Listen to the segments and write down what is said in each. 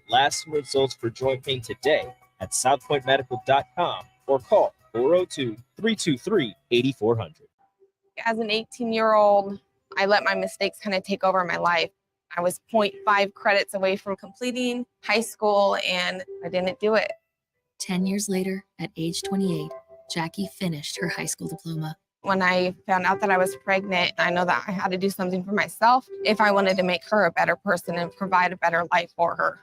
Last results for joint pain today at southpointmedical.com or call 402-323-8400. As an 18-year-old, I let my mistakes kind of take over my life. I was 0.5 credits away from completing high school, and I didn't do it. 10 years later, at age 28, Jackie finished her high school diploma. When I found out that I was pregnant, I know that I had to do something for myself if I wanted to make her a better person and provide a better life for her.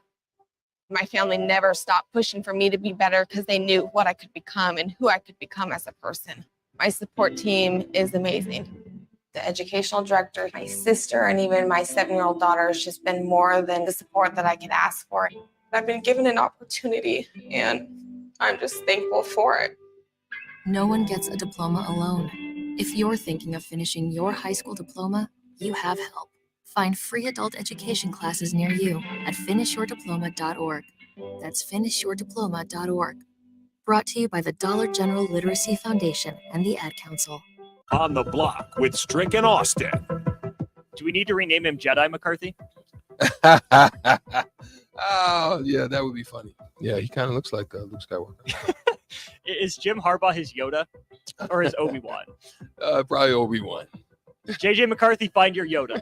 My family never stopped pushing for me to be better because they knew what I could become and who I could become as a person. My support team is amazing. The educational director, my sister, and even my 7-year-old daughter has just been more than the support that I could ask for. I've been given an opportunity, and I'm just thankful for it. No one gets a diploma alone. If you're thinking of finishing your high school diploma, you have help. Find free adult education classes near you at finishyourdiploma.org. That's finishyourdiploma.org. Brought to you by the Dollar General Literacy Foundation and the Ad Council. On the Block with Strick and Austin. Do we need to rename him Jedi McCarthy? Oh, yeah, that would be funny. Yeah, he kind of looks like Luke Skywalker. Is Jim Harbaugh his Yoda or his Obi-Wan? Probably Obi-Wan. JJ McCarthy, find your Yoda.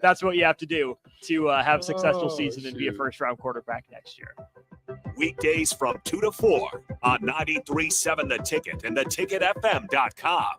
That's what you have to do to have a successful season and be a first-round quarterback next year. Weekdays from 2 to 4 on 93.7 The Ticket and theticketfm.com.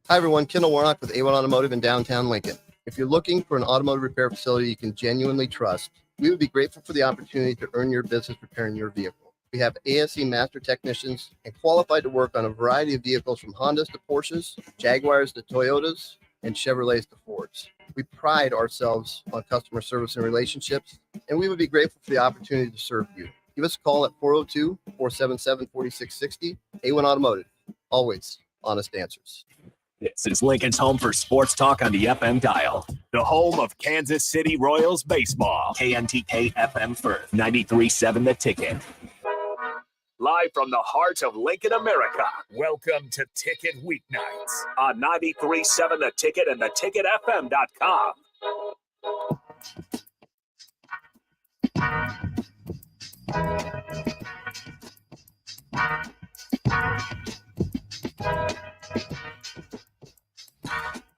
Hi, everyone. Kendall Warnock with A1 Automotive in downtown Lincoln. If you're looking for an automotive repair facility you can genuinely trust, we would be grateful for the opportunity to earn your business repairing your vehicle. We have ASE master technicians and qualified to work on a variety of vehicles from Hondas to Porsches, Jaguars to Toyotas, and Chevrolets to Fords. We pride ourselves on customer service and relationships, and we would be grateful for the opportunity to serve you. Give us a call at 402-477-4660. A1 Automotive, always honest answers. This is Lincoln's home for sports talk on the FM dial. The home of Kansas City Royals baseball. KNTK FM Firth, 93.7 The Ticket. Live from the heart of Lincoln, America. Welcome to Ticket Weeknights on 93.7 The Ticket and theticketfm.com.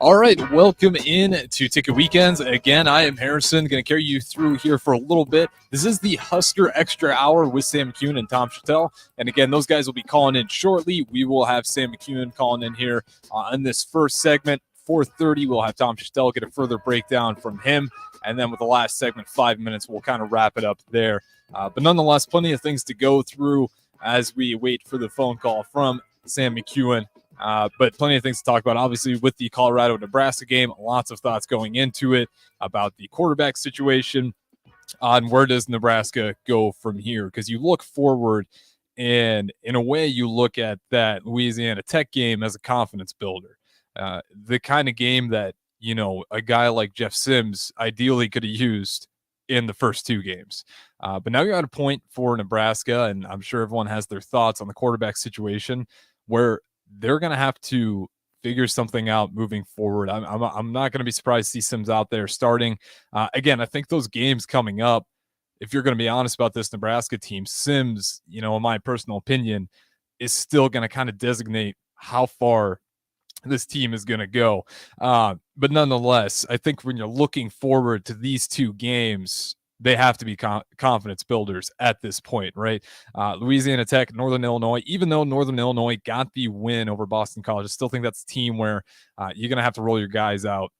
All right, welcome in to Ticket Weekends. Again, I am Harrison, going to carry you through here for a little bit. This is the Husker Extra Hour with Sam McKewon and Tom Shatel. And again, those guys will be calling in shortly. We will have Sam McKewon calling in here in this first segment. 4:30, we'll have Tom Shatel get a further breakdown from him. And then with the last segment, 5 minutes, we'll kind of wrap it up there. But nonetheless, plenty of things to go through as we wait for the phone call from Sam McKewon. But plenty of things to talk about. Obviously, with the Colorado-Nebraska game, lots of thoughts going into it about the quarterback situation on where does Nebraska go from here. Because you look forward, and in a way, you look at that Louisiana Tech game as a confidence builder. The kind of game that, you know, a guy like Jeff Sims ideally could have used in the first two games. But now you're at a point for Nebraska, and I'm sure everyone has their thoughts on the quarterback situation, where they're going to have to figure something out moving forward. I'm not going to be surprised to see Sims out there starting. Again, I think those games coming up, if you're going to be honest about this Nebraska team, Sims, you know, in my personal opinion, is still going to kind of designate how far this team is going to go. But nonetheless, I think when you're looking forward to these two games, they have to be confidence builders at this point, right? Louisiana Tech, Northern Illinois, even though Northern Illinois got the win over Boston College, I still think that's a team where you're going to have to roll your guys out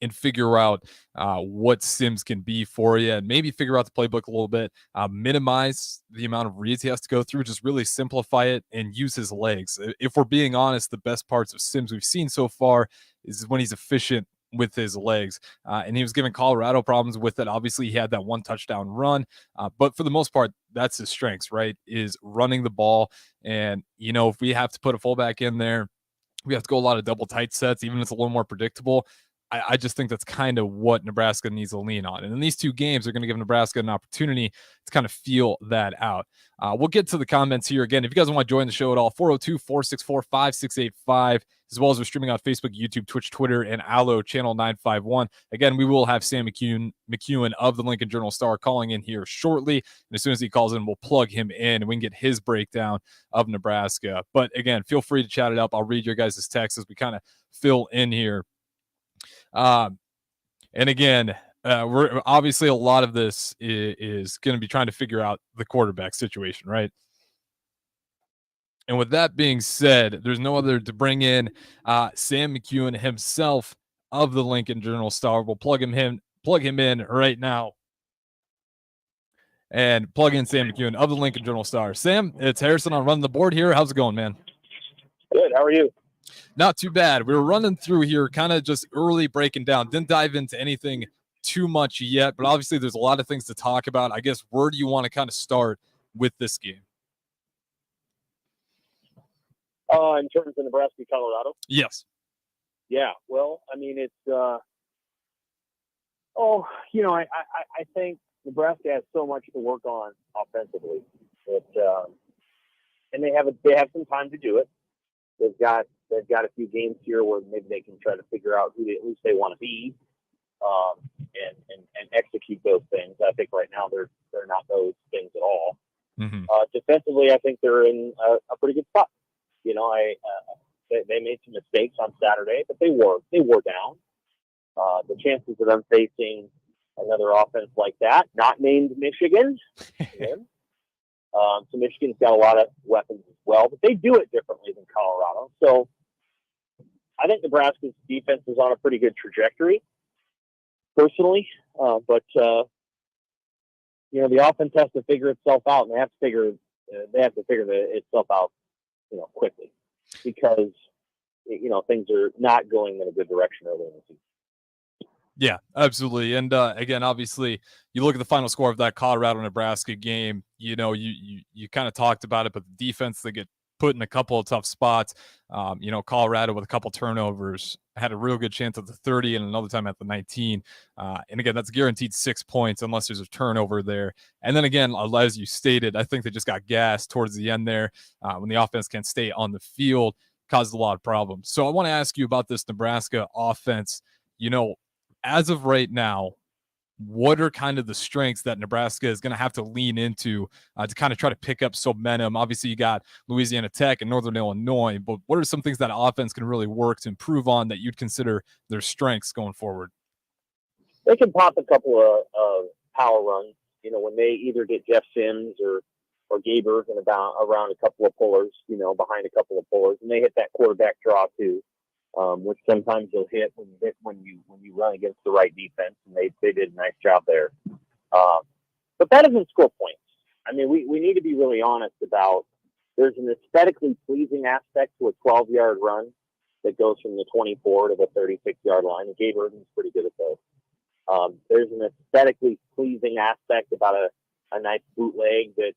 and figure out what Sims can be for you, and maybe figure out the playbook a little bit, minimize the amount of reads he has to go through, just really simplify it and use his legs. If we're being honest, the best parts of Sims we've seen so far is when he's efficient with his legs, and he was giving Colorado problems with it. Obviously, he had that one touchdown run, but for the most part, that's his strengths, right, is running the ball. And, you know, if we have to put a fullback in there, we have to go a lot of double tight sets, even if it's a little more predictable. I just think that's kind of what Nebraska needs to lean on. And in these two games, they're going to give Nebraska an opportunity to kind of feel that out. We'll get to the comments here. Again, if you guys want to join the show at all, 402-464-5685 as well as we're streaming on Facebook, YouTube, Twitch, Twitter, and Allo Channel 951. Again, we will have Sam McKewon of the Lincoln Journal-Star calling in here shortly. And as soon as he calls in, we'll plug him in and we can get his breakdown of Nebraska. But again, feel free to chat it up. I'll read your guys' texts as we kind of fill in here. And again, we're obviously a lot of this is going to be trying to figure out the quarterback situation, right? And with that being said, there's no other to bring in Sam McKewon himself of the Lincoln Journal-Star. We'll plug him in right now. And plug in Sam McKewon of the Lincoln Journal-Star. Sam, it's Harrison on Running the Board here. How's it going, man? Good. How are you? Not too bad. We were running through here, kind of just early breaking down. Didn't dive into anything too much yet, but obviously there's a lot of things to talk about. I guess where do you want to kind of start with this game? In terms of Nebraska, Colorado? Yes. Yeah. Well, I mean, it's, I think Nebraska has so much to work on offensively that, and they have some time to do it. They've got a few games here where maybe they can try to figure out who at least they want to be, and execute those things. I think right now they're not those things at all. Mm-hmm. Defensively, I think they're in a pretty good spot. They made some mistakes on Saturday, but they wore down. The chances of them facing another offense like that, not named Michigan, so Michigan's got a lot of weapons as well, but they do it differently than Colorado. So I think Nebraska's defense is on a pretty good trajectory, personally. But the offense has to figure itself out, and they have to figure itself out, quickly, because things are not going in a good direction early in the season. Yeah, absolutely. And again, obviously, you look at the final score of that Colorado-Nebraska game, you kind of talked about it, but the defense, they get put in a couple of tough spots. Colorado with a couple turnovers had a real good chance at the 30 and another time at the 19. And again, that's guaranteed 6 points unless there's a turnover there. And then again, as you stated, I think they just got gassed towards the end there when the offense can't stay on the field, caused a lot of problems. So I want to ask you about this Nebraska offense. As of right now, what are kind of the strengths that Nebraska is going to have to lean into to kind of try to pick up some momentum? Obviously, you got Louisiana Tech and Northern Illinois, but what are some things that offense can really work to improve on that you'd consider their strengths going forward? They can pop a couple of power runs, when they either get Jeff Sims or Gabe Ervin around a couple of pullers, behind a couple of pullers, and they hit that quarterback draw too. Which sometimes you'll hit when you run against the right defense, and they did a nice job there. But that doesn't score points. I mean, we need to be really honest about, there's an aesthetically pleasing aspect to a 12-yard run that goes from the 24 to the 36-yard line, and Gabe Ervin's pretty good at those. There's an aesthetically pleasing aspect about a nice bootleg that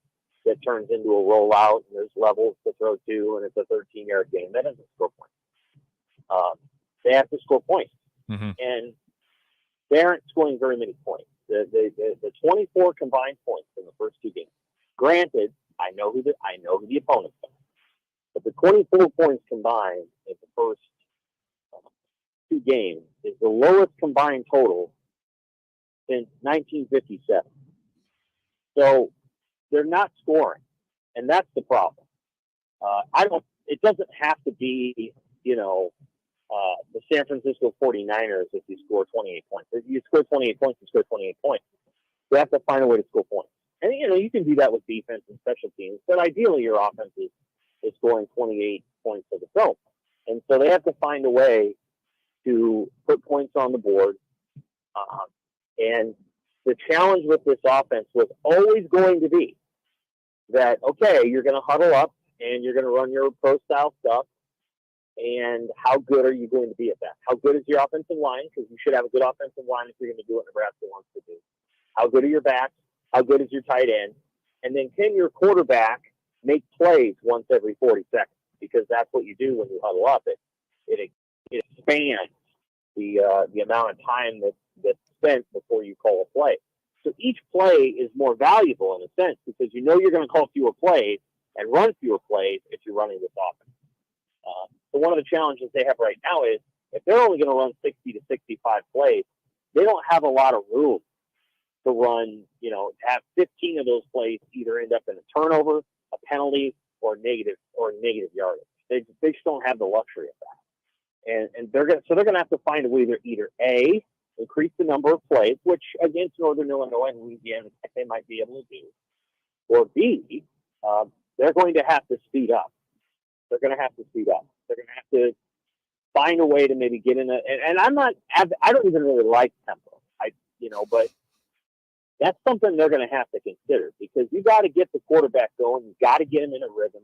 turns into a rollout, and there's levels to throw to, and it's a 13-yard game. That doesn't score points. They have to score points, and they aren't scoring very many points. The 24 combined points in the first two games. Granted, I know who the opponents are, but the 24 points combined in the first two games is the lowest combined total since 1957. So they're not scoring, and that's the problem. It doesn't have to be, the San Francisco 49ers if you score 28 points. If you score 28 points, you score 28 points. You have to find a way to score points. And, you can do that with defense and special teams, but ideally your offense is scoring 28 points of its own. And so they have to find a way to put points on the board. And the challenge with this offense was always going to be that, okay, you're going to huddle up and you're going to run your pro-style stuff. And how good are you going to be at that? How good is your offensive line? Because you should have a good offensive line if you're going to do what Nebraska wants to do. How good are your backs? How good is your tight end? And then can your quarterback make plays once every 40 seconds? Because that's what you do when you huddle up. It expands the amount of time that's spent before you call a play. So each play is more valuable in a sense because you're going to call fewer plays and run fewer plays if you're running this offense. So one of the challenges they have right now is if they're only going to run 60 to 65 plays, they don't have a lot of room to run, have 15 of those plays either end up in a turnover, a penalty, or negative yardage. They just don't have the luxury of that. And they're going to have to find a way to either A, increase the number of plays, which against Northern Illinois and Louisiana they might be able to do, or B, they're going to have to speed up. They're going to have to speed up. They're going to have to find a way to maybe get in and I don't even really like tempo. But that's something they're going to have to consider, because you got to get the quarterback going. You got to get him in a rhythm.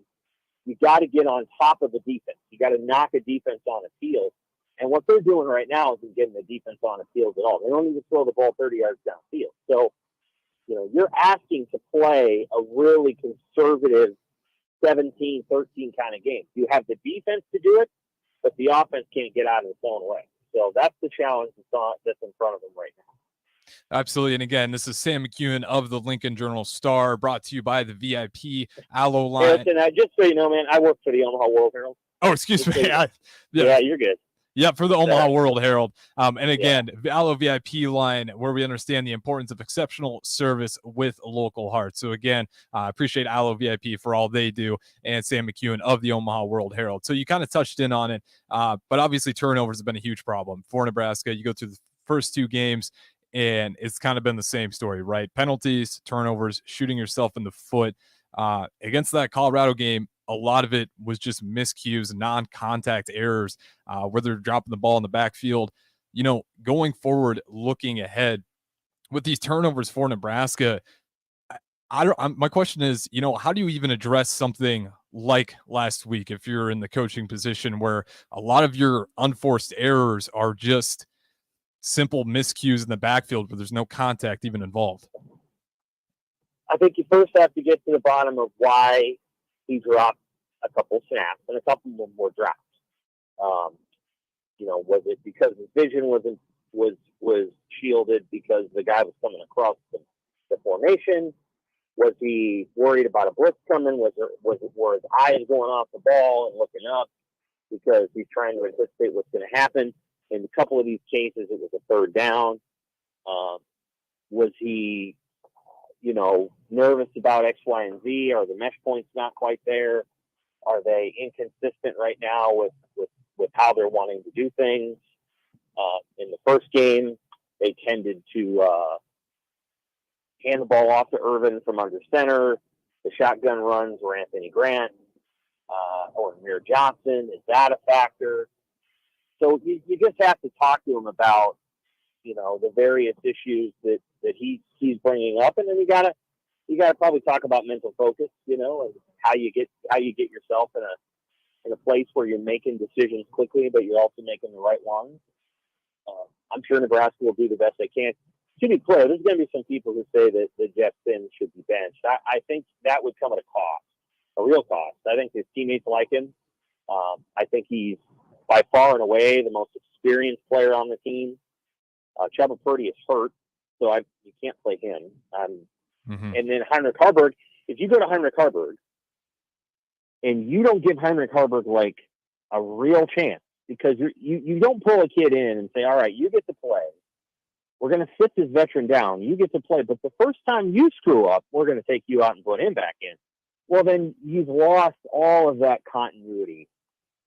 You got to get on top of the defense. You got to knock a defense on a field. And what they're doing right now isn't getting the defense on a field at all. They don't even throw the ball 30 yards downfield. So, you're asking to play a really conservative 17-13 kind of game. You have the defense to do it, but the offense can't get out of its own way. So that's the challenge that's in front of them right now. Absolutely. And again, this is Sam McKewon of the Lincoln Journal-Star, brought to you by the VIP Allo line. Harrison, just so you know, man, I work for the Omaha World Herald. Oh, excuse me. Yeah, you're good. Yeah, for the Omaha World Herald. And again, the Allo VIP line, where we understand the importance of exceptional service with local heart. So again, I appreciate Allo VIP for all they do, and Sam McKewon of the Omaha World Herald. So you kind of touched in on it, but obviously turnovers have been a huge problem for Nebraska. You go through the first two games, and it's kind of been the same story, right? Penalties, turnovers, shooting yourself in the foot. Against that Colorado game, a lot of it was just miscues, non-contact errors, where they're dropping the ball in the backfield. Going forward, looking ahead with these turnovers for Nebraska, my question is, how do you even address something like last week if you're in the coaching position where a lot of your unforced errors are just simple miscues in the backfield where there's no contact even involved? I think you first have to get to the bottom of why he dropped a couple snaps, and a couple of them were drops. Was it because his vision was shielded because the guy was coming across the formation? Was he worried about a blitz coming? Were his eyes going off the ball and looking up because he's trying to anticipate what's going to happen? In a couple of these cases, it was a third down. Was he, nervous about X, Y, and Z? Are the mesh points not quite there? Are they inconsistent right now with how they're wanting to do things? In the first game, they tended to hand the ball off to Irvin from under center. The shotgun runs were Anthony Grant or Amir Johnson. Is that a factor? So you just have to talk to him about, the various issues that he's bringing up, and then you gotta probably talk about mental focus, and how you get yourself in a place where you're making decisions quickly, but you're also making the right ones. I'm sure Nebraska will do the best they can. To be clear, there's going to be some people who say that Jeff Sims should be benched. I think that would come at a cost, a real cost. I think his teammates like him. I think he's by far and away the most experienced player on the team. Chuba Purdy is hurt, so you can't play him. And then Heinrich Harburg, if you go to Heinrich Harburg and you don't give Heinrich Harburg like a real chance, because you don't pull a kid in and say, all right, you get to play. We're going to sit this veteran down. You get to play. But the first time you screw up, we're going to take you out and put him back in. Well, then you've lost all of that continuity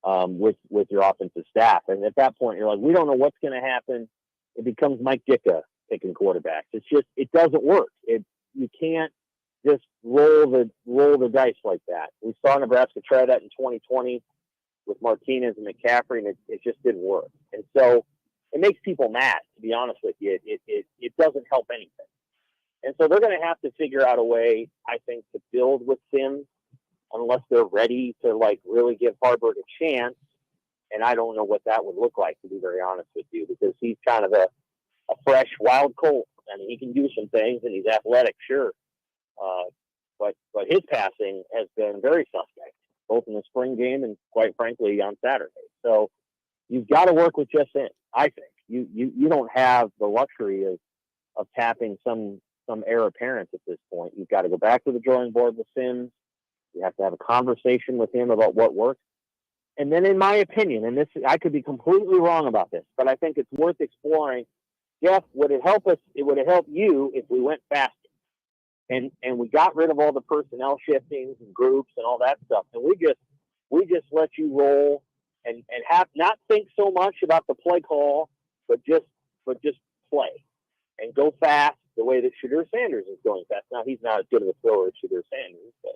with your offensive staff. And at that point, you're like, we don't know what's going to happen. It becomes Mike Ditka picking quarterbacks. It doesn't work. You can't just roll the dice like that. We saw Nebraska try that in 2020 with Martinez and McCaffrey, and it just didn't work. And so it makes people mad, to be honest with you. It doesn't help anything. And so they're going to have to figure out a way, I think, to build with Sims, unless they're ready to really give Harburg a chance. And I don't know what that would look like, to be very honest with you, because he's kind of a fresh wild colt. I mean, he can do some things and he's athletic, sure. But his passing has been very suspect, both in the spring game and quite frankly on Saturday. So you've got to work with just Sims, I think. You don't have the luxury of tapping some heir apparent at this point. You've got to go back to the drawing board with Sims. You have to have a conversation with him about what works. And then in my opinion, and this, I could be completely wrong about this, but I think it's worth exploring. Jeff, would it help us? It would have helped you if we went faster and we got rid of all the personnel shiftings and groups and all that stuff. And we just let you roll and have not think so much about the play call, but just play and go fast the way that Shatel Sanders is going fast. Now, he's not as good of a thrower as Shatel Sanders, but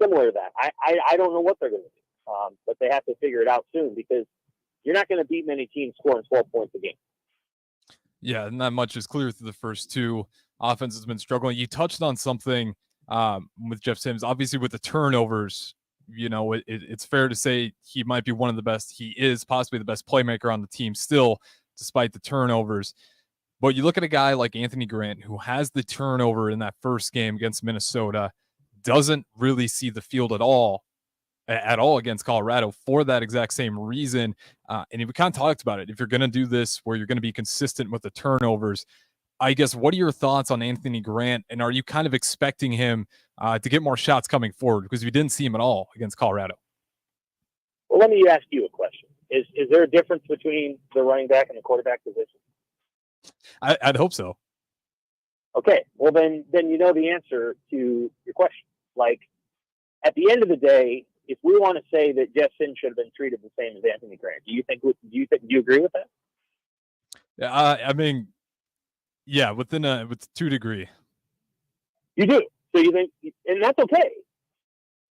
similar to that. I don't know what they're going to do, but they have to figure it out soon because you're not going to beat many teams scoring 12 points a game. Yeah, not much is clear through the first two. Offense has been struggling. You touched on something with Jeff Sims. Obviously, with the turnovers, it's fair to say he might be one of the best. He is possibly the best playmaker on the team still, despite the turnovers. But you look at a guy like Anthony Grant, who has the turnover in that first game against Minnesota, doesn't really see the field at all against Colorado for that exact same reason. And we kind of talked about it. If you're going to do this where you're going to be consistent with the turnovers, I guess, what are your thoughts on Anthony Grant? And are you kind of expecting him to get more shots coming forward? Because we didn't see him at all against Colorado. Well, let me ask you a question. Is there a difference between the running back and the quarterback position? I'd hope so. Okay. Well, then you know the answer to your question. Like, at the end of the day, if we want to say that Jeff Sims should have been treated the same as Anthony Grant, do you agree with that? Yeah, I mean, yeah, with 2 degree. You do. So you think, and that's okay.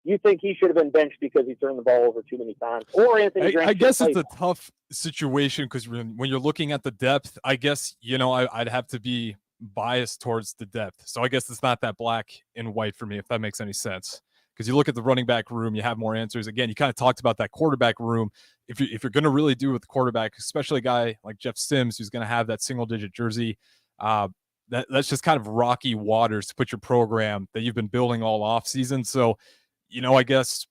You think he should have been benched because he turned the ball over too many times, or Anthony Grant? I guess it's a tough situation because when you're looking at the depth, I guess I'd have to be biased towards the depth. So I guess it's not that black and white for me, if that makes any sense. Because you look at the running back room, you have more answers. Again, you kind of talked about that quarterback room. If you're going to really do with the quarterback, especially a guy like Jeff Sims, who's going to have that single-digit jersey, that's just kind of rocky waters to put your program that you've been building all off season. So, I guess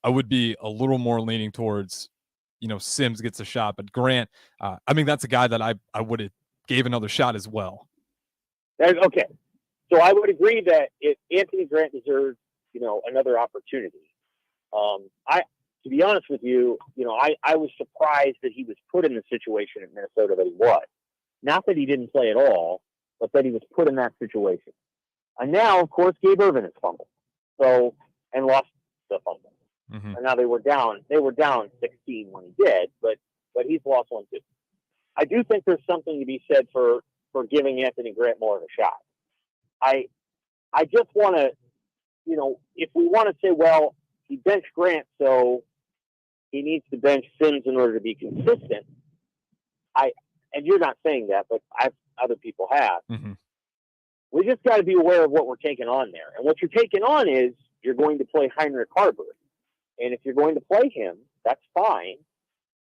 I would be a little more leaning towards, Sims gets a shot. But Grant, that's a guy that I would have gave another shot as well. Okay. So I would agree that if Anthony Grant deserves, another opportunity. To be honest with you, I was surprised that he was put in the situation in Minnesota that he was. Not that he didn't play at all, but that he was put in that situation. And now, of course, Gabe Ervin has fumbled. And lost the fumble. Mm-hmm. And now they were down 16 when he did, but he's lost one too. I do think there's something to be said for giving Anthony Grant more of a shot. I just want to, if we want to say, well, he benched Grant, so he needs to bench Sims in order to be consistent. And you're not saying that, but other people have. Mm-hmm. We just got to be aware of what we're taking on there. And what you're taking on is you're going to play Heinrich Haarberg. And if you're going to play him, that's fine.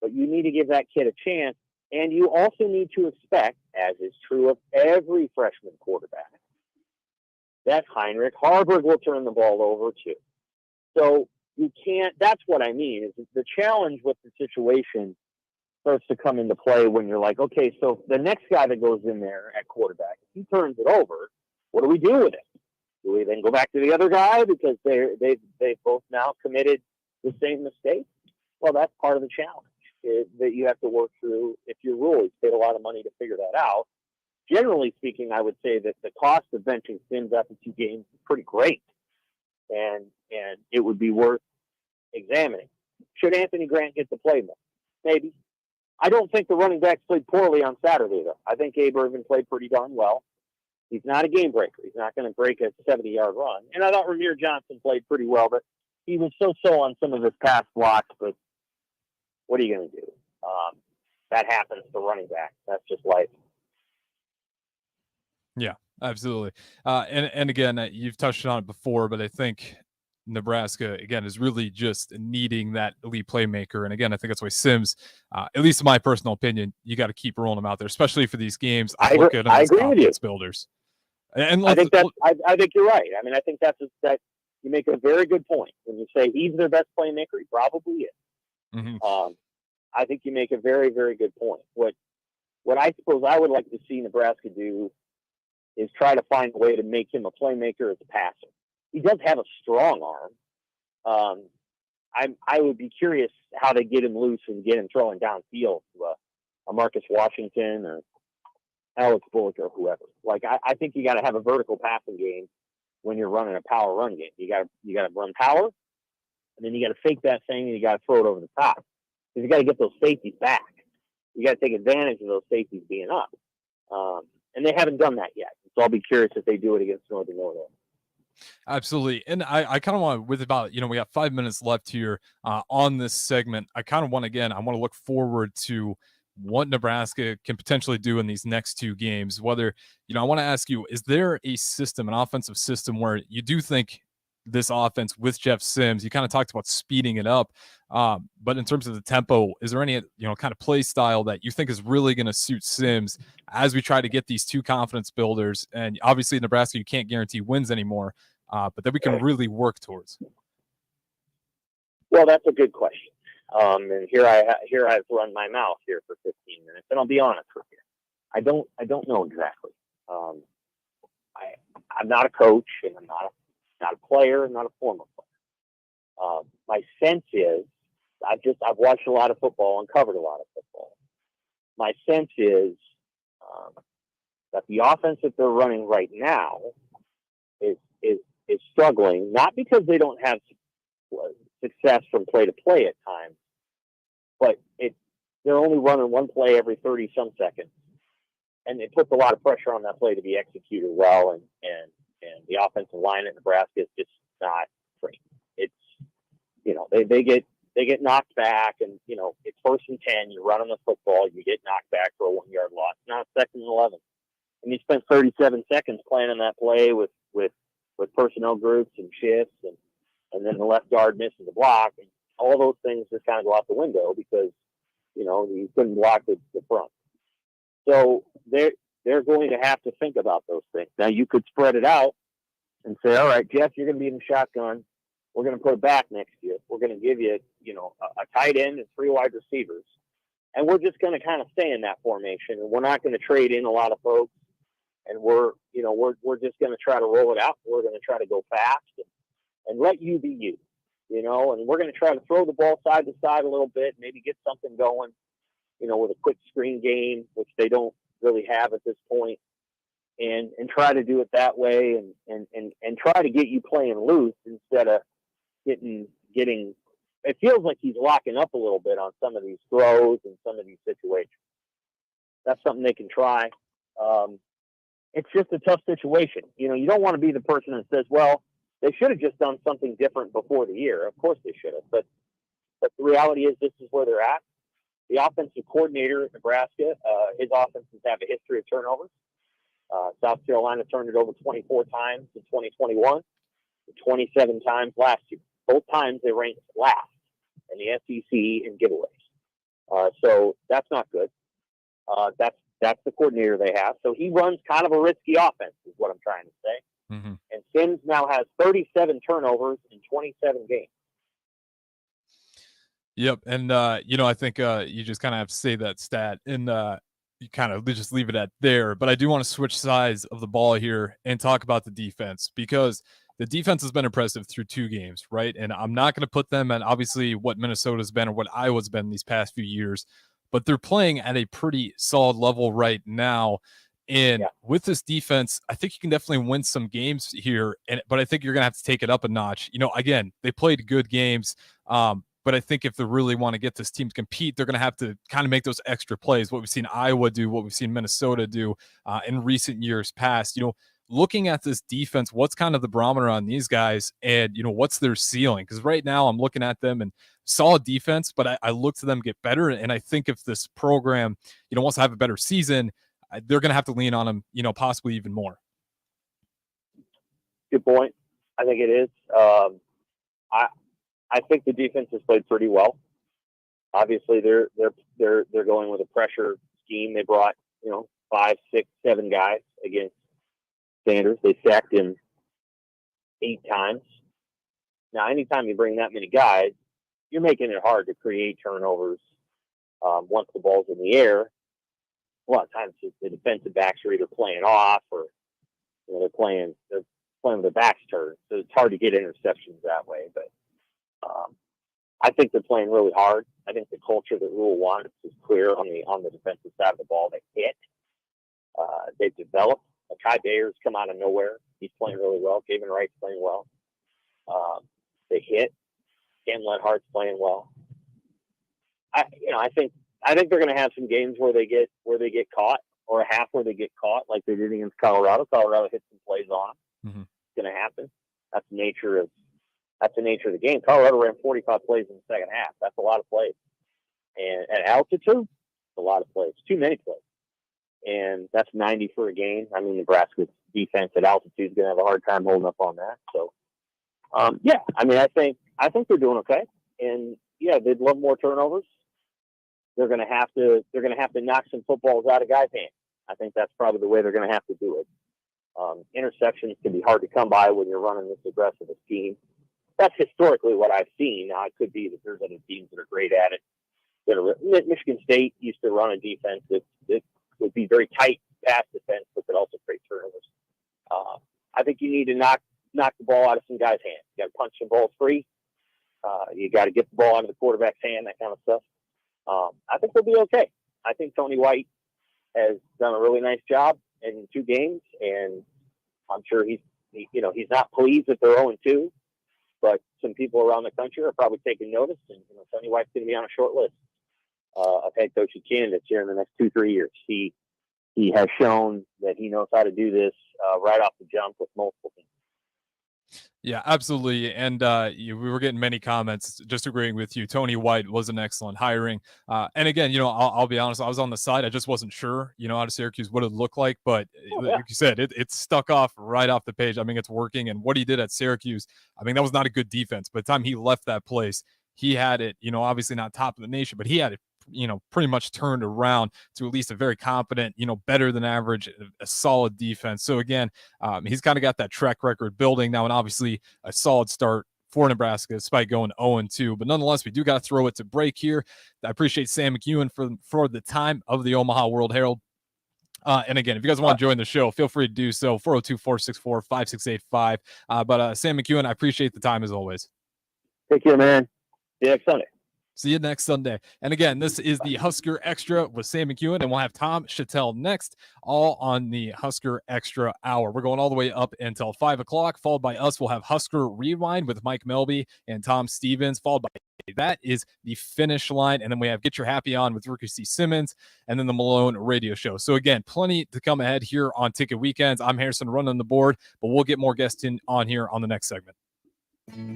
But you need to give that kid a chance. And you also need to expect, as is true of every freshman quarterback, that Heinrich Haarberg will turn the ball over too. So you can't, that's what I mean, is the challenge with the situation starts to come into play when you're like, okay, so the next guy that goes in there at quarterback, if he turns it over, what do we do with it? Do we then go back to the other guy because they've both now committed the same mistake? Well, that's part of the challenge that you have to work through. If you're Rule, paid a lot of money to figure that out. Generally speaking, I would say that the cost of benching Sims after 2 games is pretty great, and it would be worth examining. Should Anthony Grant get to play more? Maybe. I don't think the running backs played poorly on Saturday, though. I think Gabe Ervin played pretty darn well. He's not a game breaker. He's not going to break a 70-yard run. And I thought Ramir Johnson played pretty well, but he was so-so on some of his pass blocks. But what are you going to do? That happens to running backs. That's just life. Yeah, absolutely. And again, you've touched on it before, but I think Nebraska, again, is really just needing that elite playmaker. And again, I think that's why Sims, at least in my personal opinion, you got to keep rolling them out there, especially for these games. I look at them as confidence builders. And I think you're right. I mean, I think that you make a very good point when you say he's their best playmaker. He probably is. Mm-hmm. I think you make a very, very good point. What I suppose I would like to see Nebraska do is try to find a way to make him a playmaker as a passer. He does have a strong arm. I would be curious how they get him loose and get him throwing downfield to a Marcus Washington or Alex Bullock or whoever. Like I think you got to have a vertical passing game when you're running a power run game. You got to run power, and then you got to fake that thing and you got to throw it over the top. Because you got to get those safeties back. You got to take advantage of those safeties being up. And they haven't done that yet. So I'll be curious if they do it against Northern Illinois. Absolutely. And I kind of want, with about, we got 5 minutes left here on this segment. I kind of want to look forward to what Nebraska can potentially do in these next two games. Whether, I want to ask you, is there a system, an offensive system where you do think this offense with Jeff Sims, you kind of talked about speeding it up, but in terms of the tempo, is there any, kind of play style that you think is really going to suit Sims as we try to get these two confidence builders? And obviously Nebraska, you can't guarantee wins anymore, but that we can really work towards. Well, that's a good question. And here I've run my mouth here for 15 minutes, and I'll be honest with you. I don't know exactly. I'm not a coach, and I'm not a player, not a former player. My sense is, I've watched a lot of football and covered a lot of football. My sense is that the offense that they're running right now is struggling, not because they don't have success from play to play at times, but they're only running one play every 30 some seconds, and it puts a lot of pressure on that play to be executed well, and the offensive line at Nebraska is just not great. It's, they get knocked back, and, it's 1st and 10, you're running the football, you get knocked back for a 1-yard loss. Now it's 2nd and 11. And you spent 37 seconds planning that play with personnel groups and shifts, and then the left guard misses the block, and all those things just kind of go out the window because, you couldn't block the front. So they're going to have to think about those things. Now, you could spread it out and say, all right, Jeff, you're going to be in the shotgun. We're going to put it back next to you. We're going to give you, a tight end and 3 wide receivers. And we're just going to kind of stay in that formation. And we're not going to trade in a lot of folks. And we're just going to try to roll it out. We're going to try to go fast and let you be you, and we're going to try to throw the ball side to side a little bit, maybe get something going, with a quick screen game, which they don't really have at this point, and try to do it that way and try to get you playing loose instead of getting, it feels like he's locking up a little bit on some of these throws and some of these situations. That's something they can try. It's just a tough situation. You don't want to be the person that says, well, they should have just done something different before the year. Of course they should have, but the reality is this is where they're at. The offensive coordinator at Nebraska, his offenses have a history of turnovers. South Carolina turned it over 24 times in 2021, 27 times last year. Both times they ranked last in the SEC in giveaways. So that's not good. That's the coordinator they have. So he runs kind of a risky offense is what I'm trying to say. Mm-hmm. And Sims now has 37 turnovers in 27 games. Yep. And, I think you just kind of have to say that stat and you kind of just leave it at there. But I do want to switch sides of the ball here and talk about the defense, because the defense has been impressive through 2 games, right? And I'm not going to put them at obviously what Minnesota's been or what Iowa's been these past few years, but they're playing at a pretty solid level right now. And with this defense, I think you can definitely win some games here. But I think you're going to have to take it up a notch. Again, they played good games. But I think if they really want to get this team to compete, they're going to have to kind of make those extra plays. What we've seen Iowa do, what we've seen Minnesota do in recent years past. Looking at this defense, what's kind of the barometer on these guys, and what's their ceiling? Because right now I'm looking at them and solid defense, but I look to them get better. And I think if this program, wants to have a better season, they're going to have to lean on them, possibly even more. Good point. I think it is. I think the defense has played pretty well. Obviously, they're going with a pressure scheme. They brought 5, 6, 7 guys against Sanders. They sacked him 8 times. Now, anytime you bring that many guys, you're making it hard to create turnovers once the ball's in the air. A lot of times the defensive backs are either playing off or they're playing with their backs turned. So it's hard to get interceptions that way. But I think they're playing really hard. I think the culture that Rule wants is clear on the defensive side of the ball. They hit. They've developed. Kai Bayer's come out of nowhere. He's playing really well. Gavin Wright's playing well. They hit. Cam Lenhart's playing well. I think they're going to have some games where they get caught, or a half where they get caught, like they did against Colorado. Colorado hit some plays on them. Mm-hmm. It's going to happen. That's the nature of the game. Colorado ran 45 plays in the second half. That's a lot of plays. And at altitude, it's a lot of plays. Too many plays. And that's 90 for a game. I mean, Nebraska's defense at altitude is going to have a hard time holding up on that. So, yeah, I mean, I think they're doing okay. And yeah, they'd love more turnovers. They're going to have to knock some footballs out of guys' hands. I think that's probably the way they're going to have to do it. Interceptions can be hard to come by when you're running this aggressive a scheme. That's historically what I've seen. Now, it could be that there's other teams that are great at it. Michigan State used to run a defense that would be very tight pass defense, but could also create turnovers. I think you need to knock the ball out of some guys' hands. You got to punch some balls free. You got to get the ball out of the quarterback's hand, that kind of stuff. I think they'll be okay. I think Tony White has done a really nice job in 2 games, and I'm sure he's not pleased that they're 0-2, but some people around the country are probably taking notice, and Tony White's going to be on a short list of head coaching candidates here in the next 2-3 years. He has shown that he knows how to do this right off the jump with multiple teams. Yeah, absolutely. And we were getting many comments just agreeing with you. Tony White was an excellent hiring. And again, I'll be honest, I was on the side. I just wasn't sure, out of Syracuse what it looked like. But like you said, it stuck off right off the page. I mean, it's working. And what he did at Syracuse, I mean, that was not a good defense. By the time he left that place, he had it, obviously not top of the nation, but he had it, pretty much turned around to at least a very competent, better than average, a solid defense. So again, he's kind of got that track record building now, and obviously a solid start for Nebraska despite going 0-2. But nonetheless, we do got to throw it to break here. I appreciate Sam McKewon for the time of the Omaha World Herald. And again, if you guys want to join the show, feel free to do so. 402-464-5685. But Sam McKewon, I appreciate the time as always. Take care, man. See you next Sunday. See you next Sunday. And again, this is the Husker Extra with Sam McKewon, and we'll have Tom Shatel next, all on the Husker Extra Hour. We're going all the way up until 5 o'clock, followed by us. We'll have Husker Rewind with Mike Melby and Tom Stevens, followed by that is the Finish Line. And then we have Get Your Happy On with Ricky C. Simmons, and then the Malone Radio Show. So again, plenty to come ahead here on Ticket Weekends. I'm Harrison running the board, but we'll get more guests on here on the next segment.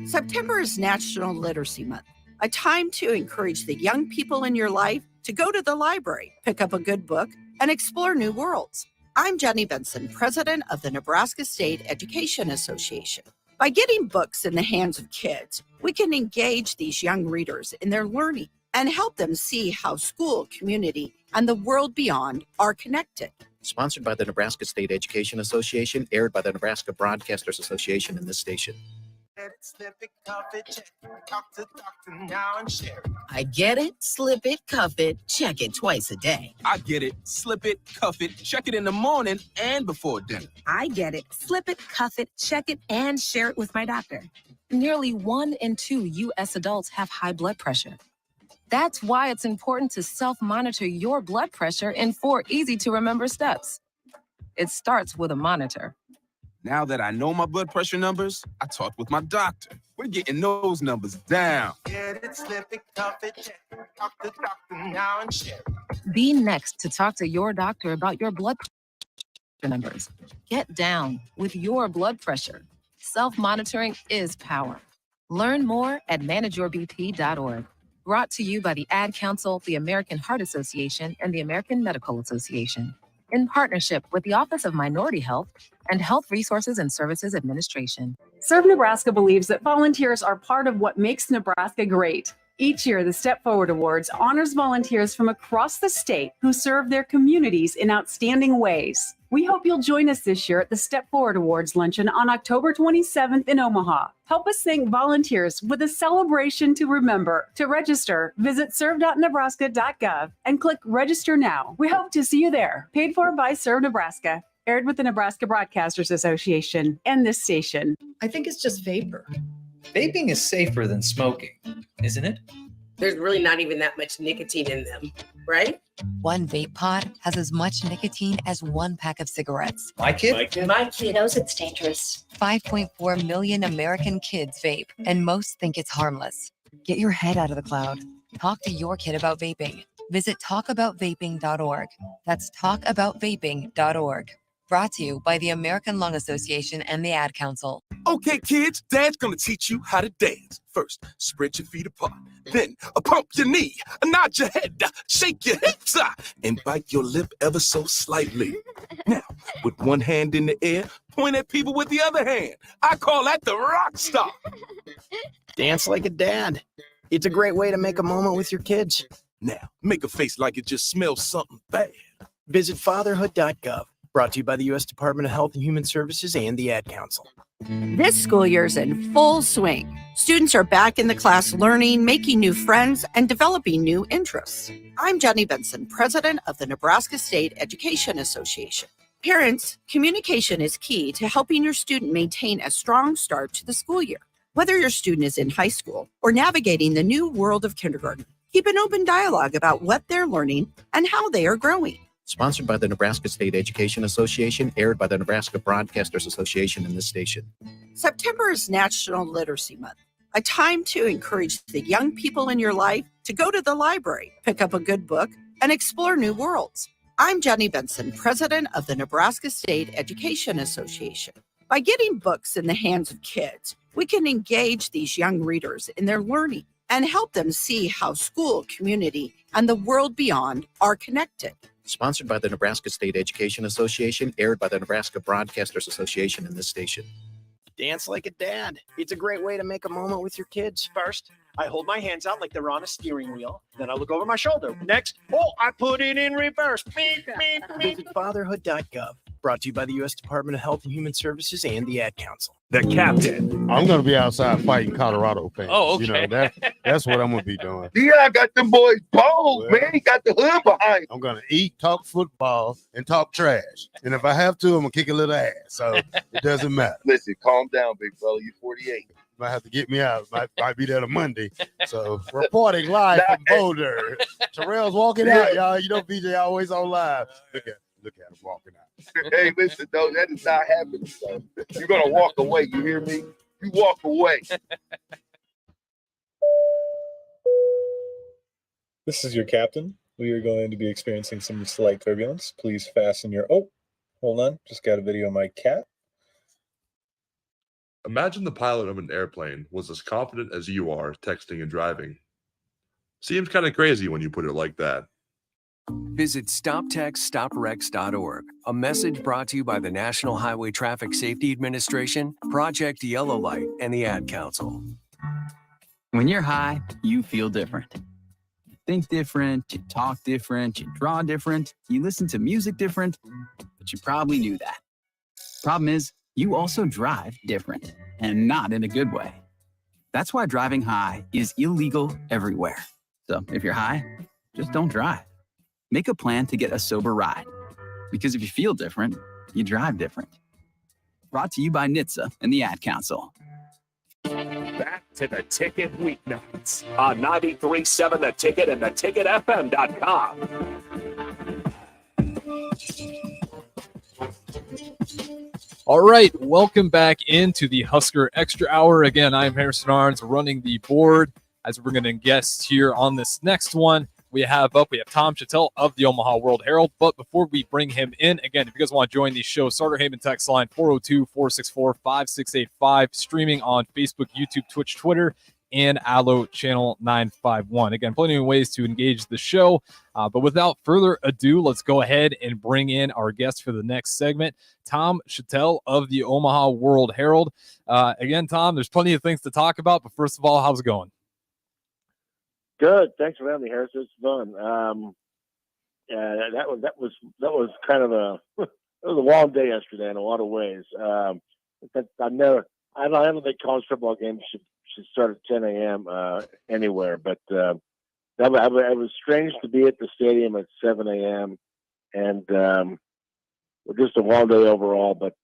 September is National Literacy Month, a time to encourage the young people in your life to go to the library, pick up a good book, and explore new worlds. I'm Jenny Benson, president of the Nebraska State Education Association. By getting books in the hands of kids, we can engage these young readers in their learning and help them see how school, community, and the world beyond are connected. Sponsored by the Nebraska State Education Association, aired by the Nebraska Broadcasters Association in this station. I get it, slip it, cuff it, check it twice a day. I get it, slip it, cuff it, check it in the morning and before dinner. I get it, slip it, cuff it, check it, and share it with my doctor. Nearly 1 in 2 U.S. adults have high blood pressure. That's why it's important to self-monitor your blood pressure in 4 easy-to-remember steps. It starts with a monitor. Now that I know my blood pressure numbers, I talked with my doctor. We're getting those numbers down. Get it, slip it, cuff it, check it, talk to doctor now and share it. Be next to talk to your doctor about your blood pressure numbers. Get down with your blood pressure. Self-monitoring is power. Learn more at manageyourbp.org. Brought to you by the Ad Council, the American Heart Association, and the American Medical Association, in partnership with the Office of Minority Health and Health Resources and Services Administration. Serve Nebraska believes that volunteers are part of what makes Nebraska great. Each year, the Step Forward Awards honors volunteers from across the state who serve their communities in outstanding ways. We hope you'll join us this year at the Step Forward Awards luncheon on October 27th in Omaha. Help us thank volunteers with a celebration to remember. To register, visit serve.nebraska.gov and click Register Now. We hope to see you there. Paid for by Serve Nebraska. Aired with the Nebraska Broadcasters Association and this station. I think it's just vapor. Vaping is safer than smoking, isn't it? There's really not even that much nicotine in them, right? One vape pod has as much nicotine as one pack of cigarettes. My kid knows it's dangerous. 5.4 million American kids vape, and most think it's harmless. Get your head out of the cloud. Talk to your kid about vaping. Visit talkaboutvaping.org. That's talkaboutvaping.org. Brought to you by the American Lung Association and the Ad Council. Okay, kids, Dad's gonna teach you how to dance. First, spread your feet apart. Then, pump your knee, nod your head, shake your hips, and bite your lip ever so slightly. Now, with one hand in the air, point at people with the other hand. I call that the rock star. Dance like a dad. It's a great way to make a moment with your kids. Now, make a face like it just smells something bad. Visit fatherhood.gov. Brought to you by the U.S. Department of Health and Human Services and the Ad Council. This school year's in full swing. Students are back in the class learning, making new friends, and developing new interests. I'm Jenny Benson, president of the Nebraska State Education Association. Parents, communication is key to helping your student maintain a strong start to the school year. Whether your student is in high school or navigating the new world of kindergarten, keep an open dialogue about what they're learning and how they are growing. Sponsored by the Nebraska State Education Association, aired by the Nebraska Broadcasters Association and this station. September is National Literacy Month, a time to encourage the young people in your life to go to the library, pick up a good book, and explore new worlds. I'm Jenny Benson, president of the Nebraska State Education Association. By getting books in the hands of kids, we can engage these young readers in their learning and help them see how school, community, and the world beyond are connected. Sponsored by the Nebraska State Education Association, aired by the Nebraska Broadcasters Association and this station. Dance like a dad. It's a great way to make a moment with your kids. First, I hold my hands out like they're on a steering wheel. Then I look over my shoulder. Next, I put it in reverse. Beep, beep, beep. Visit fatherhood.gov. Brought to you by the U.S. Department of Health and Human Services and the Ad Council. The captain. I'm going to be outside fighting Colorado fans. Oh, okay. You know, that's what I'm going to be doing. Yeah, I got them boys bold, man. He got the hood behind. I'm going to eat, talk football, and talk trash. And if I have to, I'm going to kick a little ass. So it doesn't matter. Listen, calm down, big fella. You're 48. Might have to get me out. Might be there on Monday. So reporting live from Boulder. Terrell's walking out, y'all. You know, BJ always on live. Look at him walking out. Hey, listen, though, that is not happening. So you're gonna walk away. You hear me? You walk away. This is your captain. We are going to be experiencing some slight turbulence. Please fasten your. Oh, hold on. Just got a video of my cat. Imagine the pilot of an airplane was as confident as you are texting and driving. Seems kind of crazy when you put it like that. Visit StopTextStopWrecks.org. A message brought to you by the National Highway Traffic Safety Administration, Project Yellow Light, and the Ad Council. When you're high, you feel different. You think different, you talk different, you draw different, you listen to music different, but you probably knew that. Problem is, you also drive different, and not in a good way. That's why driving high is illegal everywhere. So if you're high, just don't drive. Make a plan to get a sober ride. Because if you feel different, you drive different. Brought to you by NHTSA and the Ad Council. Back to the Ticket Weeknights on 93.7 The Ticket and theticketfm.com. All right, welcome back into the Husker Extra Hour. Again, I'm Harrison Arns running the board as we're going to guest here on this next one. We have Tom Shatel of the Omaha World Herald. But before we bring him in, again, if you guys want to join the show, Starter Heyman text line 402-464-5685, streaming on Facebook, YouTube, Twitch, Twitter, and Allo Channel 951. Again, plenty of ways to engage the show. But without further ado, let's go ahead and bring in our guest for the next segment, Tom Shatel of the Omaha World Herald. Again, Tom, there's plenty of things to talk about. But first of all, how's it going? Good. Thanks for having me, Harris. It's fun. That was kind of it was a long day yesterday in a lot of ways. I don't think college football games should start at 10 a.m. Anywhere, but it was strange to be at the stadium at 7 a.m. and just a long day overall. But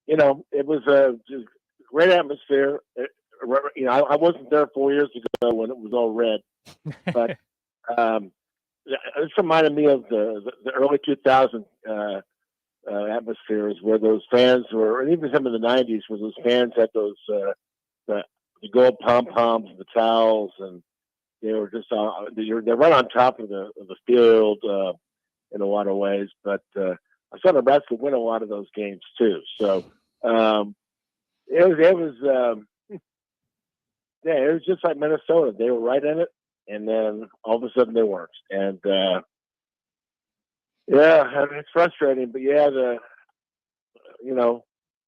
it was just great atmosphere. You know, I wasn't there 4 years ago when it was all red, but this reminded me of the early 2000 atmospheres where those fans were, and even some of the 90s where those fans had those the gold pom-poms, the towels, and they were just they're right on top of the field in a lot of ways. But I saw Nebraska win a lot of those games too. So it was just like Minnesota. They were right in it, and then all of a sudden they weren't. And it's frustrating. But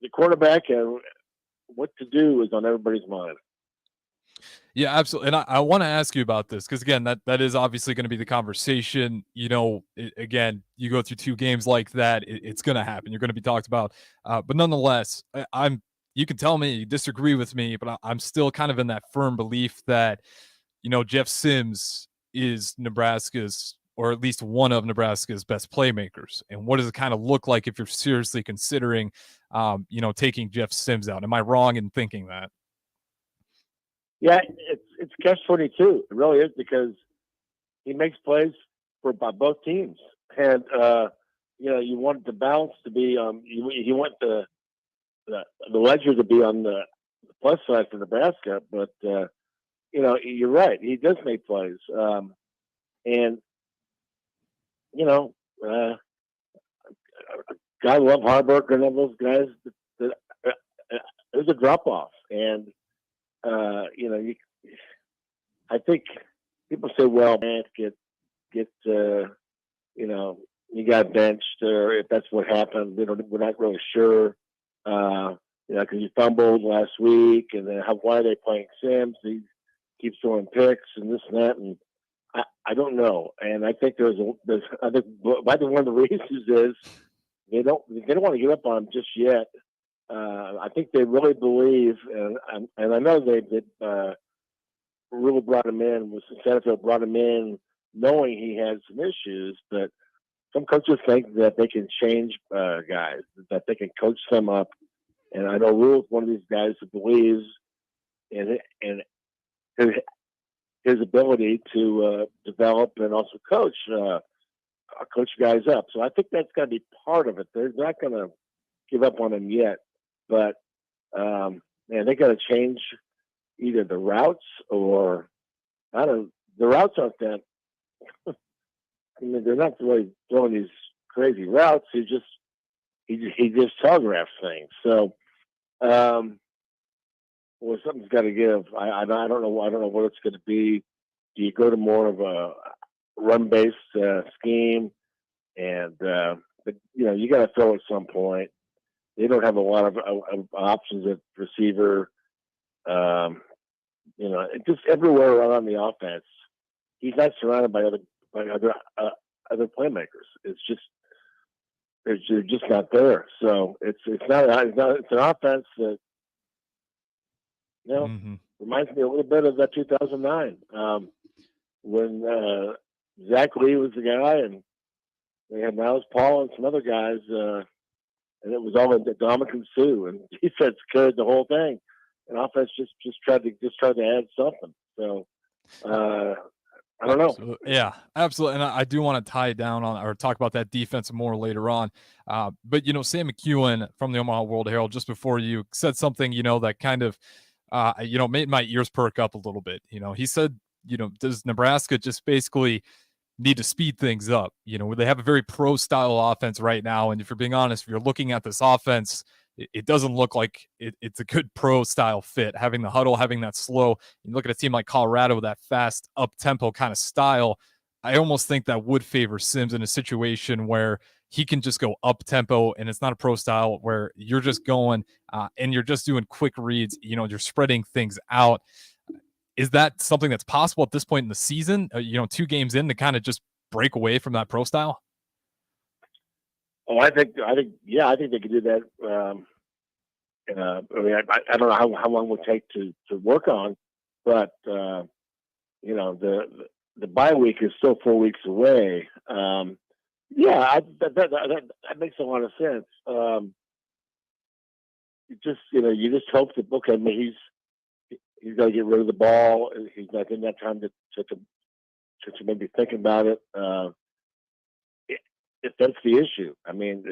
the quarterback and what to do is on everybody's mind. Yeah, absolutely. And I want to ask you about this because, again, that is obviously going to be the conversation. You know, again, you go through 2 games like that, it's going to happen. You're going to be talked about. But nonetheless, you can tell me you disagree with me, but I'm still kind of in that firm belief that, you know, Jeff Sims is Nebraska's, or at least one of Nebraska's best playmakers. And what does it kind of look like if you're seriously considering, taking Jeff Sims out? Am I wrong in thinking that? Yeah, it's catch-22. It really is, because he makes plays by both teams, and you want the balance to be you want the ledger to be on the plus side for Nebraska, but you're right. He does make plays, and guy love Harburg and all those guys. There's a drop off, and I think people say, well, man, you got benched, or if that's what happened, we're not really sure. Because he fumbled last week, and then why are they playing Sims? He keeps throwing picks and this and that, and I don't know. And I think I think one of the reasons is they don't want to give up on him just yet. I think they really believe, and I know they really brought him in. Satterfield brought him in knowing he had some issues, but some coaches think that they can change guys, that they can coach them up. And I know Rule's one of these guys who believes in his ability to develop and also coach guys up. So I think that's got to be part of it. They're not going to give up on him yet, but they got to change either the routes or the routes aren't that. I mean, they're not really throwing these crazy routes. He just telegraphs things. So, something's got to give. I don't know what it's going to be. Do you go to more of a run-based scheme? And but you got to throw at some point. They don't have a lot of options at receiver. Just everywhere around the offense, he's not surrounded by other playmakers. They're just not there. So it's an offense that reminds me a little bit of that 2009 when Zach Lee was the guy, and they had Miles Paul and some other guys, and it was all in Dominican Sue, and defense carried the whole thing, and offense just tried to add something. So I don't know. Yeah, absolutely. And I do want to tie it down on or talk about that defense more later on. But Sam McKewon from the Omaha World Herald just before you said something, that kind of made my ears perk up a little bit. He said, does Nebraska just basically need to speed things up? They have a very pro style offense right now. And if you're being honest, if you're looking at this offense, it doesn't look like it's a good pro style fit. Having the huddle, having that slow, you look at a team like Colorado with that fast up tempo kind of style. I almost think that would favor Sims in a situation where he can just go up tempo, and it's not a pro style where you're just going and you're just doing quick reads. You're spreading things out. Is that something that's possible at this point in the season? 2 games in to kind of just break away from that pro style? Oh, I think they could do that. I don't know how long it would take to work on, but the bye week is still 4 weeks away. That makes a lot of sense. you just hope that okay, I mean, he's got to get rid of the ball. He's not getting that time to maybe think about it. If that's the issue, I mean,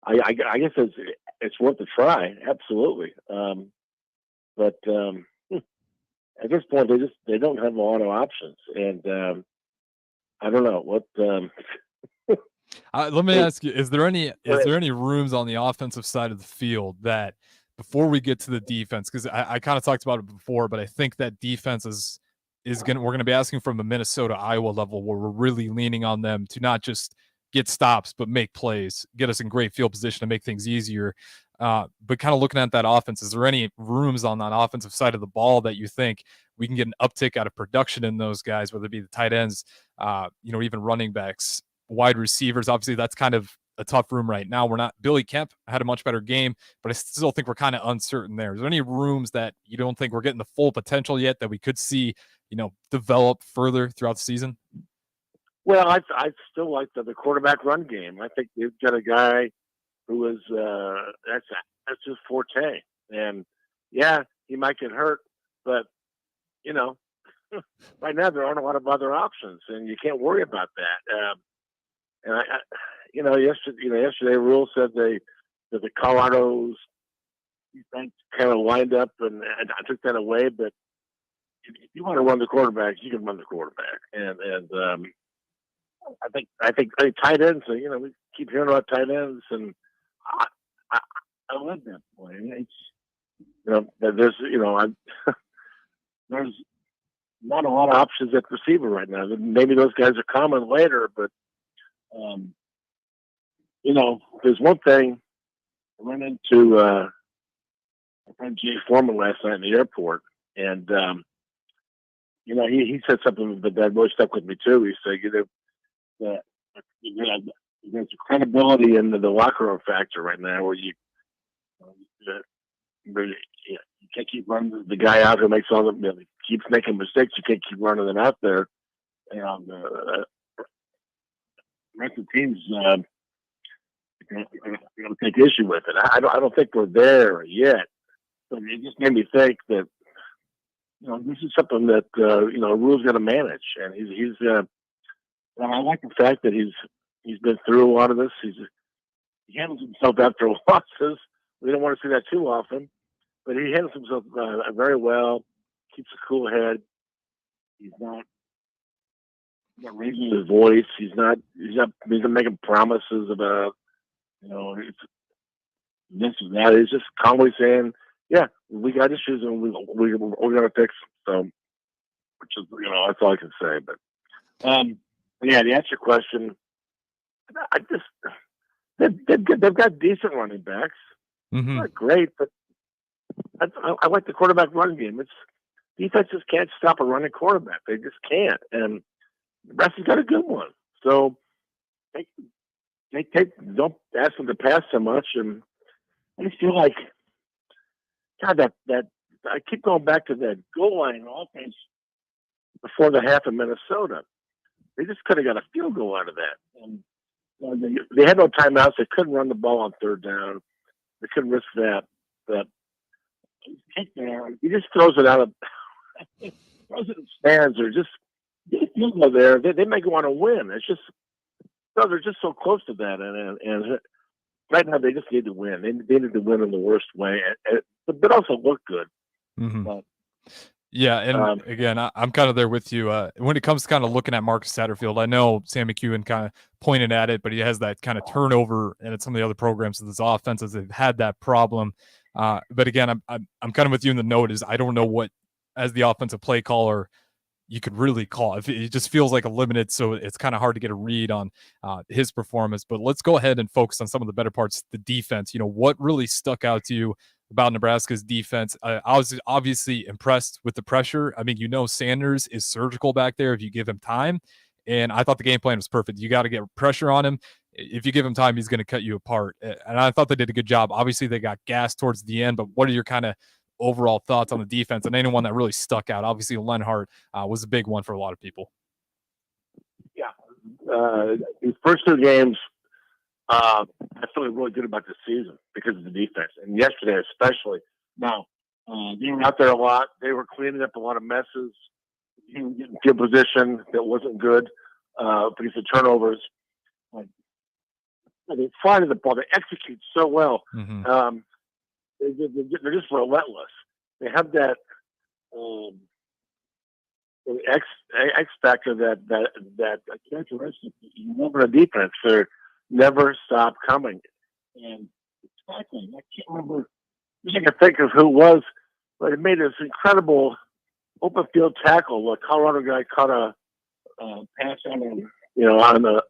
I guess it's worth a try, absolutely. But at this point, they don't have a lot of options, and I don't know what. Let me ask you: is there any rooms on the offensive side of the field that, before we get to the defense, because I kind of talked about it before, but I think that defense we're gonna be asking from the Minnesota Iowa level, where we're really leaning on them to not just get stops but make plays, get us in great field position to make things easier. But kind of looking at that offense, is there any rooms on that offensive side of the ball that you think we can get an uptick out of production in those guys, whether it be the tight ends, even running backs, wide receivers? Obviously, that's kind of a tough room right now. Billy Kemp had a much better game, but I still think we're kind of uncertain there. Is there any rooms that you don't think we're getting the full potential yet that we could see, develop further throughout the season? Well, I still like the quarterback run game. I think they've got a guy who is that's his forte, and yeah, he might get hurt, but right now there aren't a lot of other options, and you can't worry about that. And yesterday Rule said that the Colorado's defense kind of lined up, and I took that away. But if you want to run the quarterback, you can run the quarterback, and I think tight ends. We keep hearing about tight ends, and I love that play. There's there's not a lot of options at receiver right now. Maybe those guys are coming later, but there's one thing. I ran into my friend Jay Foreman last night in the airport, and he said something that really stuck with me too. He said, there's a credibility in the locker room factor right now, where you can't keep running the guy out who makes all keeps making mistakes. You can't keep running them out there, and the rest of the teams going to take issue with it. I don't think we're there yet, but it just made me think that this is something that Rule's going to manage, and he's. I like the fact that he's been through a lot of this. He handles himself after losses. We don't want to see that too often, but he handles himself very well. Keeps a cool head. He's not raising his voice. He's not making promises about it's this and that. He's just calmly saying, "Yeah, we got issues and we're going to fix them." So, which is that's all I can say. But yeah, to answer your question, they've got decent running backs. Mm-hmm. Not great, but I like the quarterback run game. Defenses can't stop a running quarterback. They just can't. And Nebraska's got a good one. So don't ask them to pass so much. And I just feel like, God, that I keep going back to that goal line offense before the half of Minnesota. They just could have got a field goal out of that. And they had no timeouts. They couldn't run the ball on third down. They couldn't risk that. But he just throws it out of throws it in stands, or just get a field goal there. They may go on to win. It's just they're just so close to that, and right now they just need to win. They need to win in the worst way, but also look good. Mm-hmm. But, yeah, and again, I'm kind of there with you. When it comes to kind of looking at Marcus Satterfield, I know Sam McKewon kind of pointed at it, but he has that kind of turnover, and at some of the other programs of this offenses, they've had that problem. But again, I'm kind of with you in the note is I don't know what, as the offensive play caller, you could really call. It just feels like a limited, so it's kind of hard to get a read on his performance. But let's go ahead and focus on some of the better parts, the defense. What really stuck out to you about Nebraska's defense? I was obviously impressed with the pressure. I mean, Sanders is surgical back there if you give him time. And I thought the game plan was perfect. You got to get pressure on him. If you give him time, he's going to cut you apart. And I thought they did a good job. Obviously, they got gassed towards the end, but what are your kind of overall thoughts on the defense and anyone that really stuck out? Obviously, Lenhart was a big one for a lot of people. Yeah. These first two games, I feel really good about this season because of the defense, and yesterday especially. Now, they were out there a lot. They were cleaning up a lot of messes, getting field position that wasn't good because of turnovers. They fly to the ball. They execute so well. Mm-hmm. They're just relentless. They have that X factor that characteristic. You remember the defense. They're never stop coming. And tackling, I can't remember. I can think of who it was, but it made this incredible open field tackle. The Colorado guy caught a pass on him, on the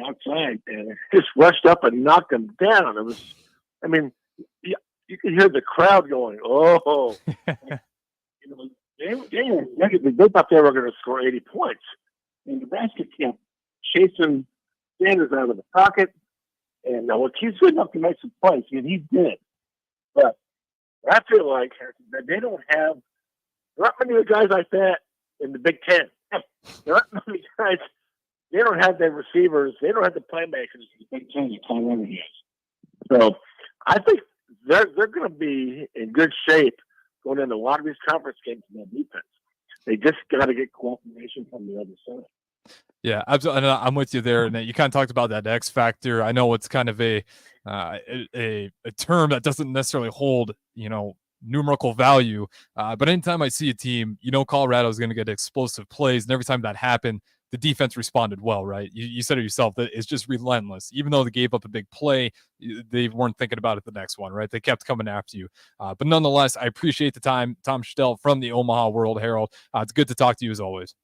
outside, and just rushed up and knocked him down. It was, you could hear the crowd going, "Oh!" They thought they were going to score 80 points, and Nebraska kept chasing Sanders out of the pocket, and he's good enough to make some plays, and he did. But I feel like that they don't have not many guys like that in the Big Ten. There aren't many guys. They don't have the receivers. They don't have the playmakers in the Big Ten that Colorado has. So I think they're going to be in good shape going into a lot of these conference games in their defense. They just got to get cooperation from the other side. Yeah, absolutely. I'm with you there. And you kind of talked about that X factor. I know it's kind of a term that doesn't necessarily hold, numerical value. But anytime I see a team, Colorado is going to get explosive plays. And every time that happened, the defense responded well, right? You said it yourself, that it's just relentless. Even though they gave up a big play, they weren't thinking about it the next one, right? They kept coming after you. But nonetheless, I appreciate the time. Tom Shatel from the Omaha World Herald. It's good to talk to you as always.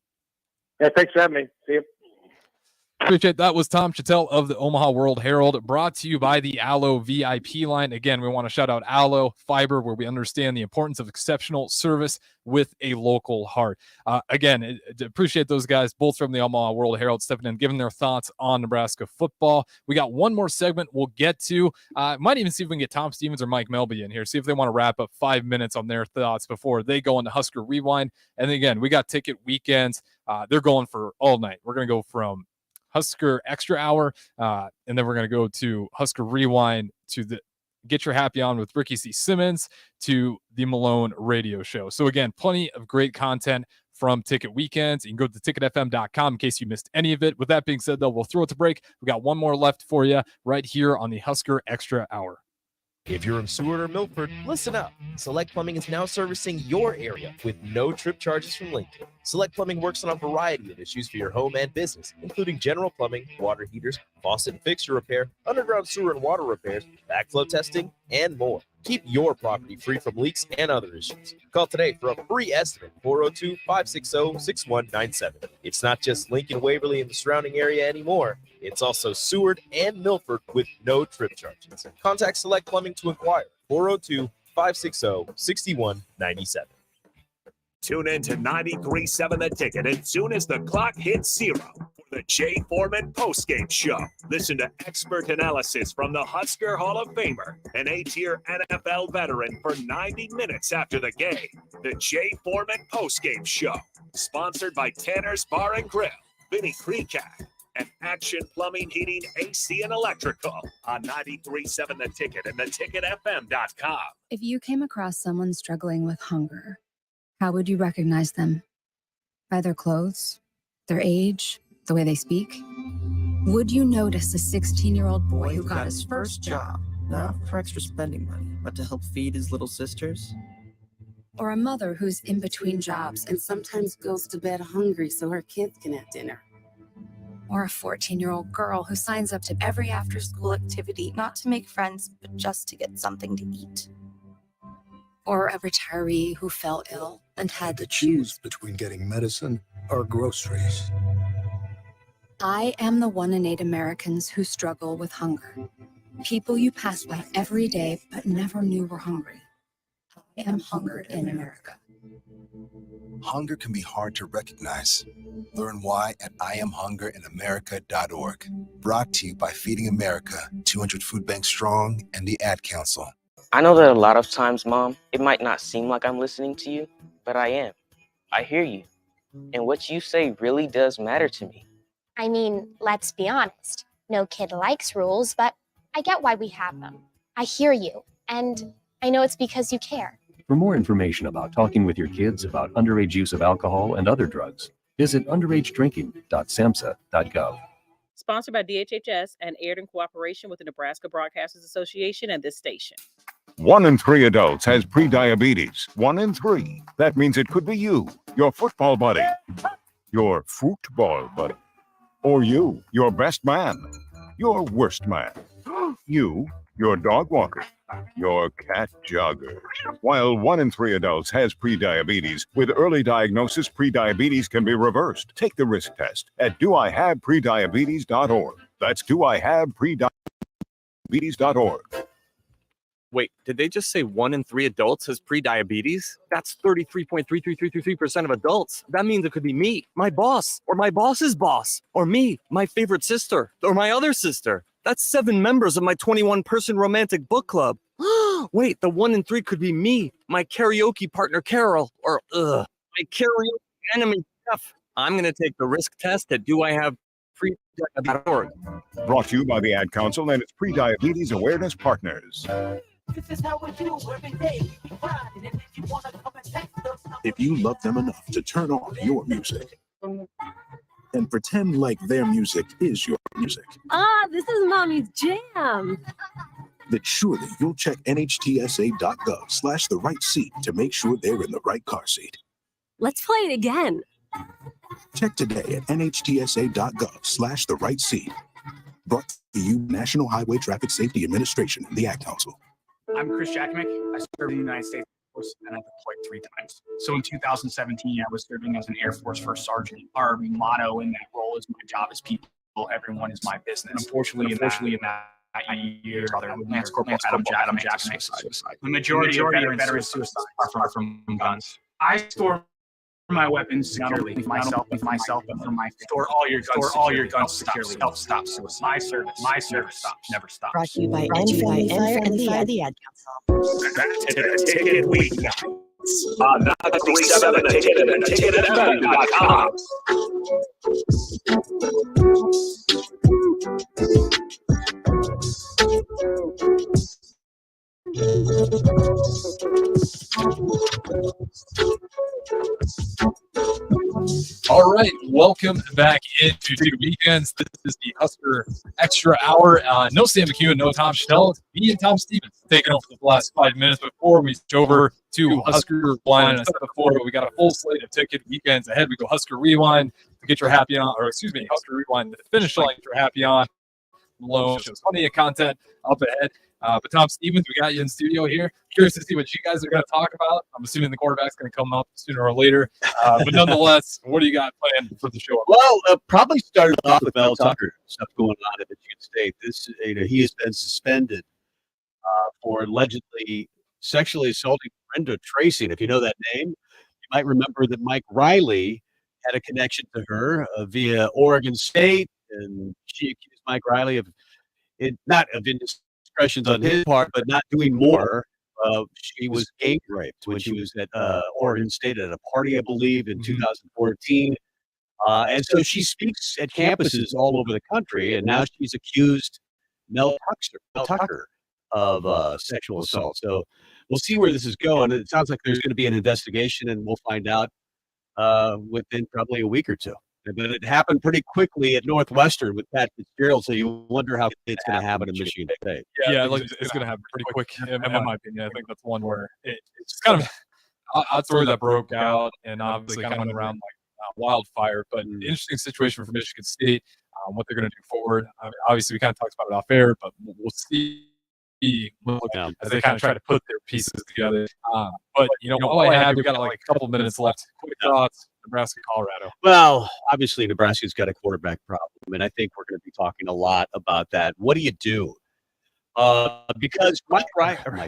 Yeah, thanks for having me. See you. Appreciate that. Was Tom Shatel of the Omaha World Herald, brought to you by the Allo VIP line. Again, we want to shout out Allo Fiber, where we understand the importance of exceptional service with a local heart. Again, appreciate those guys, both from the Omaha World Herald, stepping in, giving their thoughts on Nebraska football. We got one more segment we'll get to. Might even see if we can get Tom Stevens or Mike Melby in here, see if they want to wrap up 5 minutes on their thoughts before they go into Husker Rewind. And again, we got ticket weekends. They're going for all night. We're going to go from Husker Extra Hour, and then we're going to go to Husker Rewind, to the Get Your Happy On with Ricky C. Simmons, to the Malone radio show. So again, plenty of great content from Ticket Weekends. You can go to ticketfm.com in case you missed any of it. With that being said, though, we'll throw it to break. We got one more left for you right here on the Husker Extra Hour. If you're in Seward or Milford, listen up. Select Plumbing is now servicing your area with no trip charges from Lincoln. Select Plumbing works on a variety of issues for your home and business, including general plumbing, water heaters, faucet and fixture repair, underground sewer and water repairs, backflow testing, and more. Keep your property free from leaks and other issues. Call today for a free estimate, 402-560-6197. It's not just Lincoln, Waverly, and the surrounding area anymore. It's also Seward and Milford with no trip charges. Contact Select Plumbing to inquire, 402-560-6197. Tune in to 93.7 The Ticket as soon as the clock hits 0 for the Jay Foreman postgame show. Listen to expert analysis from the Husker Hall of Famer, an 8-year NFL veteran, for 90 minutes after the game. The Jay Foreman postgame show, sponsored by Tanner's Bar and Grill, Vinny Kreekak, and Action Plumbing, Heating, AC, and Electrical on 93.7 The Ticket and theticketfm.com. If you came across someone struggling with hunger, how would you recognize them? By their clothes, their age, the way they speak? Would you notice a 16-year-old boy who got his first job, not for extra spending money, but to help feed his little sisters? Or a mother who's in between jobs and sometimes goes to bed hungry so her kids can have dinner? Or a 14-year-old girl who signs up to every after-school activity, not to make friends, but just to get something to eat? Or a retiree who fell ill and had to choose between getting medicine or groceries. I am the 1 in 8 Americans who struggle with hunger. People you pass by every day but never knew were hungry. I am hunger in America. Hunger can be hard to recognize. Learn why at IamHungerInAmerica.org. Brought to you by Feeding America, 200 Food Banks Strong, and the Ad Council. I know that a lot of times, Mom, it might not seem like I'm listening to you, but I am. I hear you. And what you say really does matter to me. I mean, let's be honest. No kid likes rules, but I get why we have them. I hear you, and I know it's because you care. For more information about talking with your kids about underage use of alcohol and other drugs, visit underagedrinking.samhsa.gov. Sponsored by DHHS and aired in cooperation with the Nebraska Broadcasters Association and this station. 1 in 3 adults has prediabetes. 1 in 3. That means it could be you, your football buddy, your football buddy, or you, your best man, your worst man, you, your dog walker, your cat jogger. While 1 in 3 adults has prediabetes, with early diagnosis, prediabetes can be reversed. Take the risk test at doihaveprediabetes.org. That's doihaveprediabetes.org. Wait, did they just say 1 in 3 adults has prediabetes? That's 33.33333% of adults. That means it could be me, my boss, or my boss's boss, or me, my favorite sister, or my other sister. That's 7 members of my 21-person romantic book club. Wait, the 1 in 3 could be me, my karaoke partner Carol, or my karaoke enemy Jeff. I'm going to take the risk test at doihaveprediabetes.org. Brought to you by the Ad Council and its Prediabetes Awareness Partners. This is how we do every day. And if you want to come and text us, If you love them enough to turn on your music and pretend like their music is your music, This is Mommy's jam. then surely you'll check nhtsa.gov/the right seat to make sure they're in the right car seat. Let's play it again. Check today at nhtsa.gov/the right seat. Brought to you National Highway Traffic Safety Administration and the Ad Council. I'm Chris Jackmick. I served in the United States Air Force and I deployed 3 times. So in 2017, I was serving as an Air Force First Sergeant. Our motto in that role is "My job is people, everyone is my business." Unfortunately, in that year, Lance Corporal Adam Jackson suicide. The majority of veterans suicides are from guns. I store my weapons securely, myself, but for my store all your guns securely. Help stop suicide. My service stops, never stops. Brought to you by NFI and the Ad Council. Back to the Ticket Week on 937 The Ticket and ticketfm.com. All right, welcome back into Ticket Weekends. This is the Husker Extra Hour. No Sam McKewon, no Tom Shatel. It's me and Tom Stevens taking over for the last 5 minutes before we switch over to Husker Rewind. And I said before, but we got a full slate of Ticket Weekends ahead. We go Husker Rewind to get your happy on, or excuse me, Husker Rewind to finish line your happy on. Malone shows plenty of content up ahead. But Tom Stevens, we got you in studio here. Curious to see what you guys are going to talk about. I'm assuming the quarterback's going to come up sooner or later. But nonetheless, what do you got planned for the show? Well, probably started off with Mel Tucker stuff going on at Michigan State. He has been suspended for allegedly sexually assaulting Brenda Tracy. And if you know that name, you might remember that Mike Riley had a connection to her via Oregon State, and she accused Mike Riley of not of indiscretions on his part, but not doing more. She was gang raped when she was at Oregon State at a party, I believe, in 2014. And so she speaks at campuses all over the country, and now she's accused Mel Tucker of sexual assault. So we'll see where this is going. It sounds like there's going to be an investigation, and we'll find out within probably a week or two. But it happened pretty quickly at Northwestern with Pat Fitzgerald, so you wonder how it's going to happen in Michigan State. Yeah, it's going to happen pretty quick, in my opinion. I think that's one where it's kind of a story that broke out and obviously kind of went around like wildfire. But an interesting situation for Michigan State, what they're going to do forward. Obviously, we kind of talked about it off air, but we'll see as they kind of try to put their pieces together. But, all I have, we've got like a couple minutes left. Quick thoughts. Nebraska, Colorado. Well, obviously, Nebraska's got a quarterback problem, and I think we're going to be talking a lot about that. What do you do? Because Matt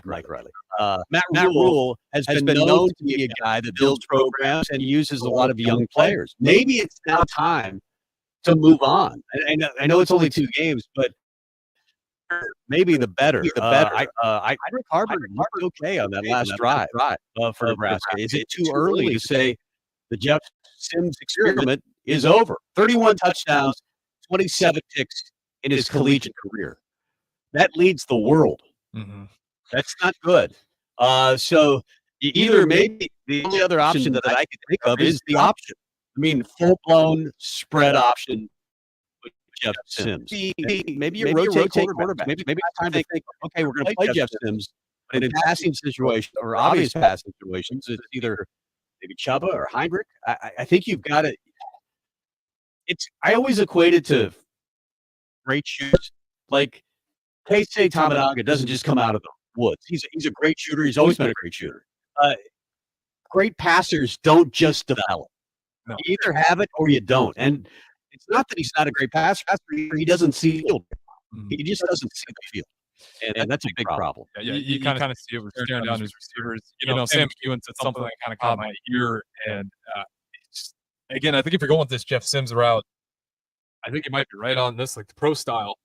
Rule has been known to be a guy that builds programs and uses a lot of young players. Maybe it's now time to move on. I know it's only 2 games, but maybe the better. Heinrich Haarberg looked okay on that last drive for Nebraska. Is it too early to say the Jeff Sims experiment is over? 31 touchdowns, 27 picks in his collegiate career. That leads the world. That's not good. So either maybe the only other option that I can think of is the option. I mean, full-blown spread option with Jeff Sims. Maybe you rotate quarterbacks. Maybe it's time to think, okay, we're going to play Jeff Sims, but in passing situations or obvious passing situations, it's either maybe Chuba or Heinrich. I think you've got to. I always equate it to great shooters. Like Keisei Tamadaga doesn't just come out of the woods. He's a great shooter. He's always been a great shooter. Great passers don't just develop. No. You either have it or you don't. And it's not that he's not a great passer. He doesn't see the field. He just doesn't see the field. And that's a big problem. Yeah, you kind of see it with staring down his receivers. Sam McKewon said something that kind of caught my ear. And again, I think if you're going with this Jeff Sims route, I think you might be right on this, like the pro style.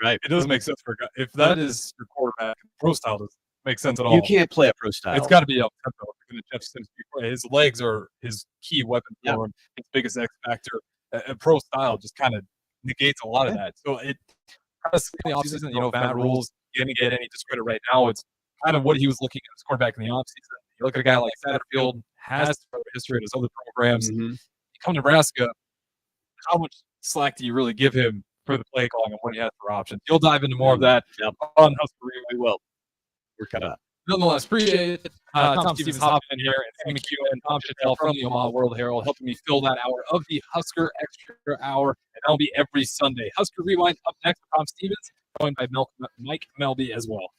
Right. It doesn't make sense for a guy. If that is your quarterback, pro style doesn't make sense at all. You can't play a pro style. It's got to be up tempo. Jeff Sims, his legs are his key weapon for him. His biggest X factor. A pro style just kind of negates a lot of that. So it kind of in the offseason, if Matt Rule's going to get any discredit right now, it's kind of what he was looking at as quarterback in the offseason. You look at a guy like Satterfield, has a history at his other programs. You come to Nebraska, how much slack do you really give him for the play calling and what he has for options? You'll dive into more of that on Husker. We will. We're cut up. Nonetheless, appreciate it. Tom Stevens hopping in here, and Sam McKewon and Tom Shatel from the Omaha World Herald helping me fill that hour of the Husker Extra Hour, and that'll be every Sunday. Husker Rewind up next with Tom Stevens, joined by Mike Melby as well.